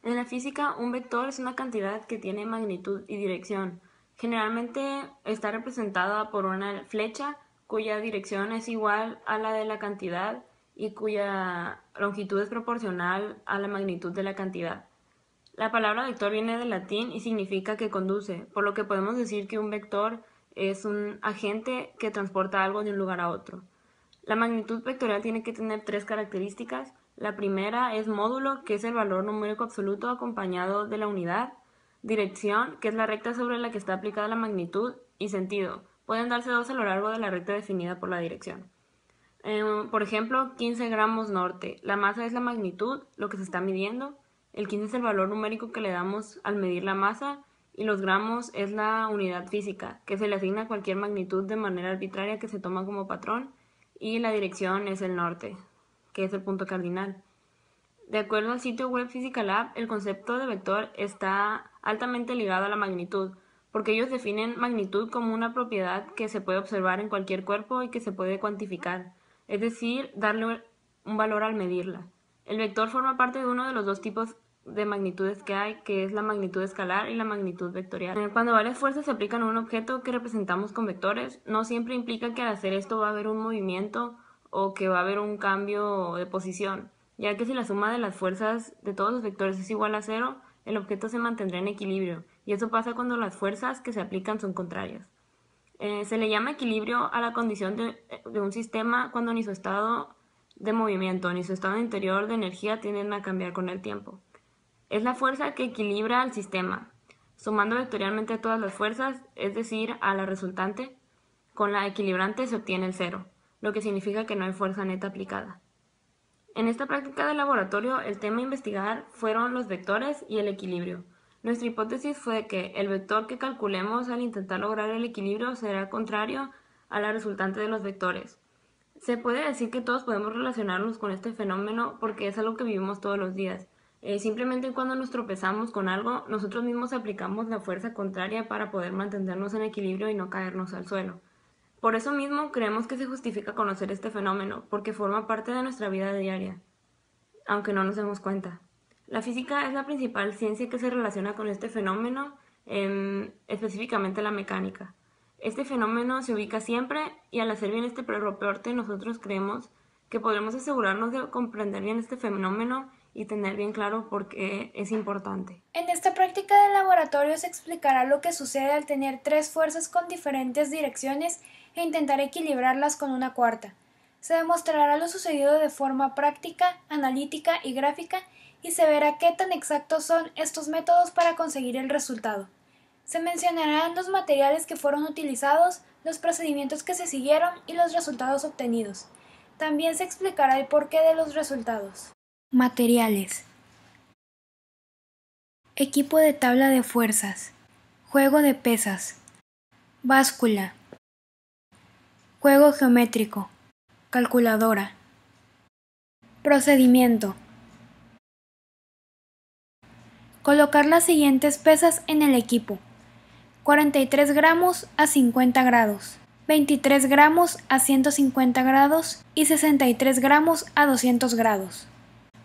En la física, un vector es una cantidad que tiene magnitud y dirección. Generalmente está representada por una flecha cuya dirección es igual a la de la cantidad y cuya longitud es proporcional a la magnitud de la cantidad. La palabra vector viene del latín y significa que conduce, por lo que podemos decir que un vector es un agente que transporta algo de un lugar a otro. La magnitud vectorial tiene que tener tres características. La primera es módulo, que es el valor numérico absoluto acompañado de la unidad; dirección, que es la recta sobre la que está aplicada la magnitud; y sentido. Pueden darse dos a lo largo de la recta definida por la dirección. Por ejemplo, 15 gramos norte. La masa es la magnitud, lo que se está midiendo. El 15 es el valor numérico que le damos al medir la masa. Y los gramos es la unidad física, que se le asigna a cualquier magnitud de manera arbitraria que se toma como patrón. Y la dirección es el norte, que es el punto cardinal. De acuerdo al sitio web PhysicaLab, el concepto de vector está altamente ligado a la magnitud, porque ellos definen magnitud como una propiedad que se puede observar en cualquier cuerpo y que se puede cuantificar, es decir, darle un valor al medirla. El vector forma parte de uno de los dos tipos de magnitudes que hay, que es la magnitud escalar y la magnitud vectorial. Cuando varias fuerzas se aplican a un objeto que representamos con vectores, no siempre implica que al hacer esto va a haber un movimiento o que va a haber un cambio de posición, ya que si la suma de las fuerzas de todos los vectores es igual a cero, el objeto se mantendrá en equilibrio, y eso pasa cuando las fuerzas que se aplican son contrarias. Se le llama equilibrio a la condición de un sistema cuando ni su estado de movimiento ni su estado interior de energía tienden a cambiar con el tiempo. Es la fuerza que equilibra al sistema, sumando vectorialmente a todas las fuerzas, es decir, a la resultante. Con la equilibrante se obtiene el cero, lo que significa que no hay fuerza neta aplicada. En esta práctica de laboratorio, el tema a investigar fueron los vectores y el equilibrio. Nuestra hipótesis fue que el vector que calculemos al intentar lograr el equilibrio será contrario a la resultante de los vectores. Se puede decir que todos podemos relacionarnos con este fenómeno porque es algo que vivimos todos los días. Simplemente cuando nos tropezamos con algo, nosotros mismos aplicamos la fuerza contraria para poder mantenernos en equilibrio y no caernos al suelo. Por eso mismo creemos que se justifica conocer este fenómeno, porque forma parte de nuestra vida diaria, aunque no nos demos cuenta. La física es la principal ciencia que se relaciona con este fenómeno, específicamente la mecánica. Este fenómeno se ubica siempre y al hacer bien este reporte nosotros creemos que podremos asegurarnos de comprender bien este fenómeno y tener bien claro por qué es importante. En esta práctica de laboratorio se explicará lo que sucede al tener tres fuerzas con diferentes direcciones e intentar equilibrarlas con una cuarta. Se demostrará lo sucedido de forma práctica, analítica y gráfica y se verá qué tan exactos son estos métodos para conseguir el resultado. Se mencionarán los materiales que fueron utilizados, los procedimientos que se siguieron y los resultados obtenidos. También se explicará el porqué de los resultados. Materiales: equipo de tabla de fuerzas, juego de pesas, báscula, juego geométrico, calculadora. Procedimiento: colocar las siguientes pesas en el equipo: 43 gramos a 50 grados, 23 gramos a 150 grados y 63 gramos a 200 grados.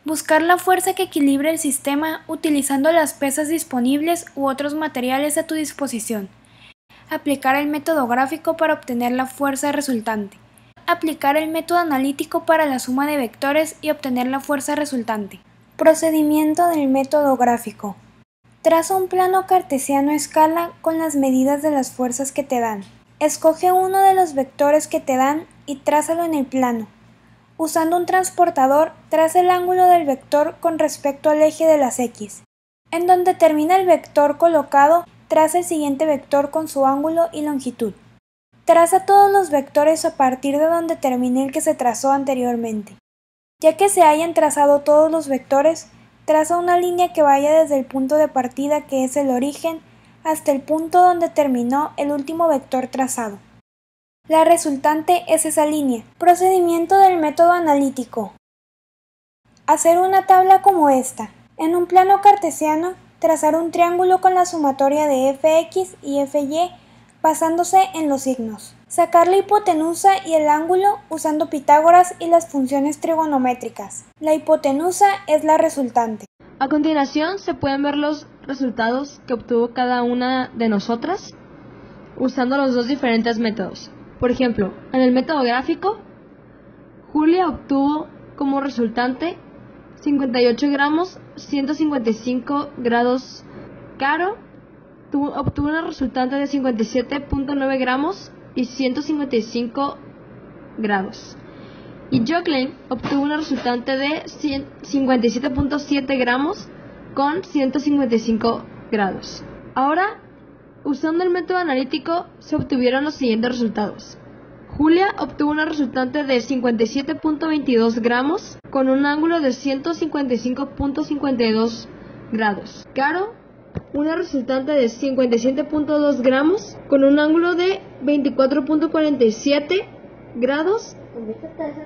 Buscar la fuerza que equilibre el sistema utilizando las pesas disponibles u otros materiales a tu disposición. Aplicar el método gráfico para obtener la fuerza resultante. Aplicar el método analítico para la suma de vectores y obtener la fuerza resultante. Procedimiento del método gráfico: traza un plano cartesiano a escala con las medidas de las fuerzas que te dan. Escoge uno de los vectores que te dan y trázalo en el plano. Usando un transportador, traza el ángulo del vector con respecto al eje de las X. En donde termina el vector colocado, traza el siguiente vector con su ángulo y longitud. Traza todos los vectores a partir de donde termine el que se trazó anteriormente. Ya que se hayan trazado todos los vectores, traza una línea que vaya desde el punto de partida, que es el origen, hasta el punto donde terminó el último vector trazado. La resultante es esa línea. Procedimiento del método analítico: hacer una tabla como esta. En un plano cartesiano, trazar un triángulo con la sumatoria de fx y fy basándose en los signos. Sacar la hipotenusa y el ángulo usando Pitágoras y las funciones trigonométricas. La hipotenusa es la resultante. A continuación se pueden ver los resultados que obtuvo cada una de nosotras usando los dos diferentes métodos. Por ejemplo, en el método gráfico, Julia obtuvo como resultante 58 gramos, 155 grados. Caro obtuvo una resultante de 57.9 gramos y 155 grados. Y Jocelyne obtuvo una resultante de 57.7 gramos con 155 grados. Ahora, usando el método analítico, se obtuvieron los siguientes resultados. Julia obtuvo una resultante de 57.22 gramos con un ángulo de 155.52 grados. Caro, una resultante de 57.2 gramos con un ángulo de 24.47 grados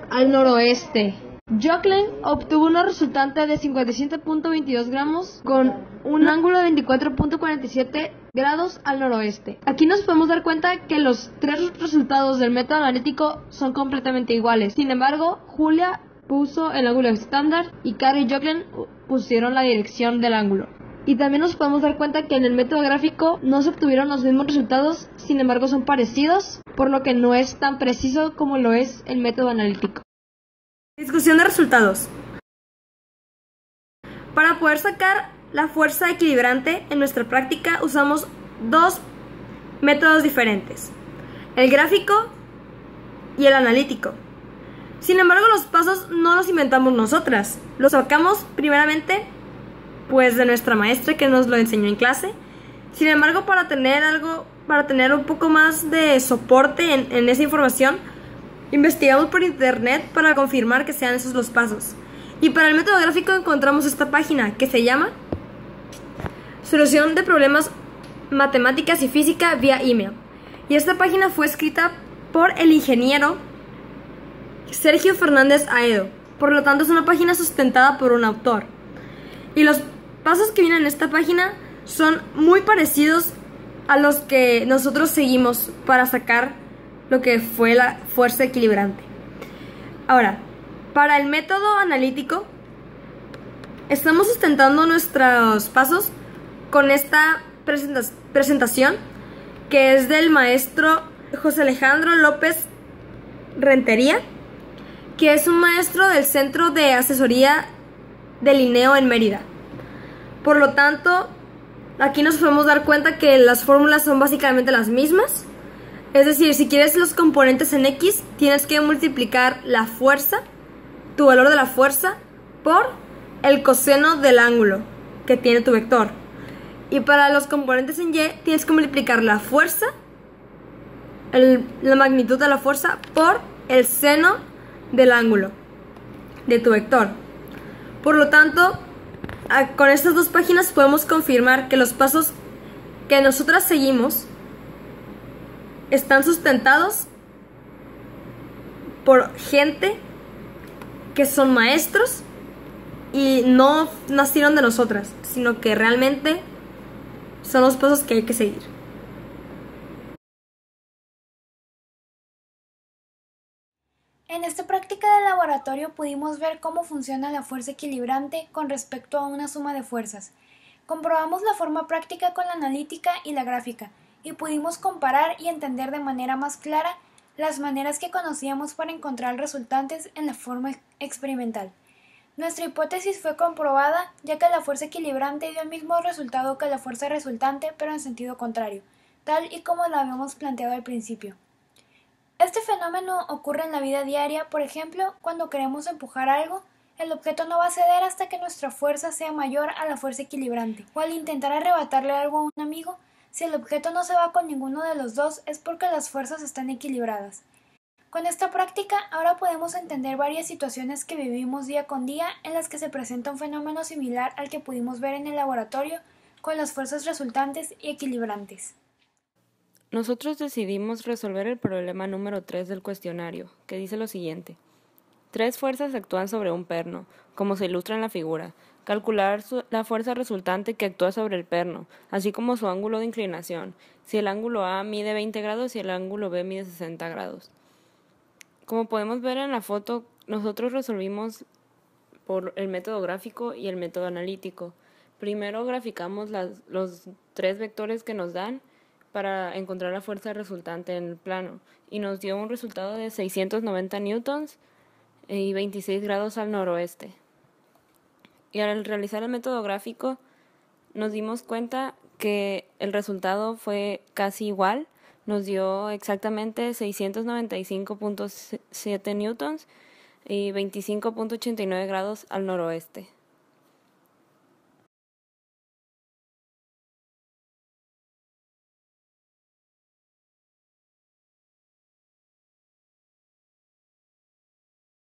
al noroeste. Jocelyne obtuvo una resultante de 57.22 gramos con un ángulo de 24.47 grados al noroeste. Aquí nos podemos dar cuenta que los tres resultados del método analítico son completamente iguales. Sin embargo, Julia puso el ángulo estándar y Caro y Jocelyne pusieron la dirección del ángulo. Y también nos podemos dar cuenta que en el método gráfico no se obtuvieron los mismos resultados, sin embargo son parecidos, por lo que no es tan preciso como lo es el método analítico. Discusión de resultados. Para poder sacar la fuerza equilibrante en nuestra práctica usamos dos métodos diferentes, el gráfico y el analítico. Sin embargo, los pasos no los inventamos nosotras, los sacamos primeramente de nuestra maestra que nos lo enseñó en clase. Sin embargo, para tener un poco más de soporte en esa información, investigamos por internet para confirmar que sean esos los pasos. Y para el método gráfico encontramos esta página que se llama Solución de problemas matemáticas y física vía email. Y esta página fue escrita por el ingeniero Sergio Fernández Aedo. Por lo tanto, es una página sustentada por un autor. Y los pasos que vienen en esta página son muy parecidos a los que nosotros seguimos para sacar lo que fue la fuerza equilibrante. Ahora, para el método analítico, estamos sustentando nuestros pasos con esta presentación que es del maestro José Alejandro López Rentería, que es un maestro del Centro de Asesoría del INEO en Mérida. Por lo tanto, aquí nos podemos dar cuenta que las fórmulas son básicamente las mismas. Es decir, si quieres los componentes en X, tienes que multiplicar la fuerza, tu valor de la fuerza, por el coseno del ángulo que tiene tu vector. Y para los componentes en Y, tienes que multiplicar la fuerza, la magnitud de la fuerza, por el seno del ángulo de tu vector. Por lo tanto, con estas dos páginas podemos confirmar que los pasos que nosotras seguimos están sustentados por gente que son maestros y no nacieron de nosotras, sino que realmente son los pasos que hay que seguir. En esta práctica de laboratorio pudimos ver cómo funciona la fuerza equilibrante con respecto a una suma de fuerzas. Comprobamos la forma práctica con la analítica y la gráfica, y pudimos comparar y entender de manera más clara las maneras que conocíamos para encontrar resultantes en la forma experimental. Nuestra hipótesis fue comprobada, ya que la fuerza equilibrante dio el mismo resultado que la fuerza resultante, pero en sentido contrario, tal y como lo habíamos planteado al principio. Este fenómeno ocurre en la vida diaria, por ejemplo, cuando queremos empujar algo, el objeto no va a ceder hasta que nuestra fuerza sea mayor a la fuerza equilibrante, o al intentar arrebatarle algo a un amigo, si el objeto no se va con ninguno de los dos es porque las fuerzas están equilibradas. Con esta práctica, ahora podemos entender varias situaciones que vivimos día con día en las que se presenta un fenómeno similar al que pudimos ver en el laboratorio con las fuerzas resultantes y equilibrantes. Nosotros decidimos resolver el problema número 3 del cuestionario, que dice lo siguiente. 3 fuerzas actúan sobre un perno, como se ilustra en la figura. Calcular la fuerza resultante que actúa sobre el perno, así como su ángulo de inclinación, si el ángulo A mide 20 grados y el ángulo B mide 60 grados. Como podemos ver en la foto, nosotros resolvimos por el método gráfico y el método analítico. Primero graficamos los 3 vectores que nos dan para encontrar la fuerza resultante en el plano y nos dio un resultado de 690 newtons y 26 grados al noroeste. Y al realizar el método gráfico nos dimos cuenta que el resultado fue casi igual, nos dio exactamente 695.7 newtons y 25.89 grados al noroeste.